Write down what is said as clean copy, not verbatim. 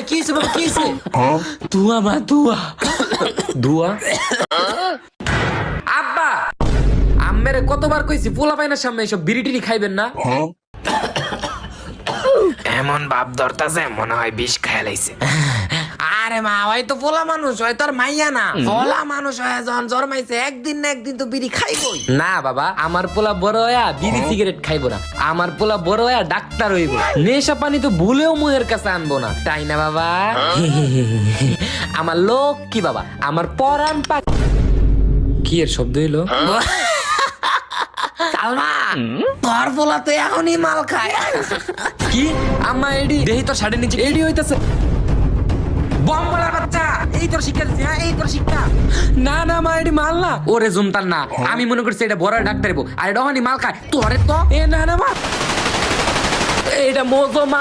কি হইছে বাবা কি হইছে ধোয়া মা ধোয়া ধোয়া আব্বা আম্মেরে কতবার কইছি পোলা পাইনার সামনে এসব বিড়ি টিড়ি খাইবেন না এমন ভাব ধরতাছে মনে হয় বিষ খাইয়া লাইছে আরে মা ওই তো পোলা মানুষ হয় তোর মাইয়া না পোলা মানুষ হয় যখন জন্মাইছে একদিন না একদিন তো বিড়ি খাইবই না বাবা আমার পোলা বড় হইয়া বিড়ি সিগারেট খাইবো না আমার পোলা বড় হইয়া ডাক্তার হইব নেশা পানি তো ভুলেও মুহের কাছে আনবো না তাই না বাবা আমার লোক কি বাবা আমার পরাণ পাক কি এর শব্দ হইলো সালমা তোর পোলা তো এখনই মাল খায় কি আম্মা এডি দেহি তোর শাড়ির নিচে এডি হইতাছে বম্বলার বাচ্চা এই তোর শিক্ষা দিচ্ছি হ্যাঁ এই তোর শিক্ষা না না মা এডি মাল না ওরে জুমতান না আমি মনে করছি এটা বড় ডাক্তার আর এটা মাল খায় তোরে তো এ না না মা এটা মোজো মা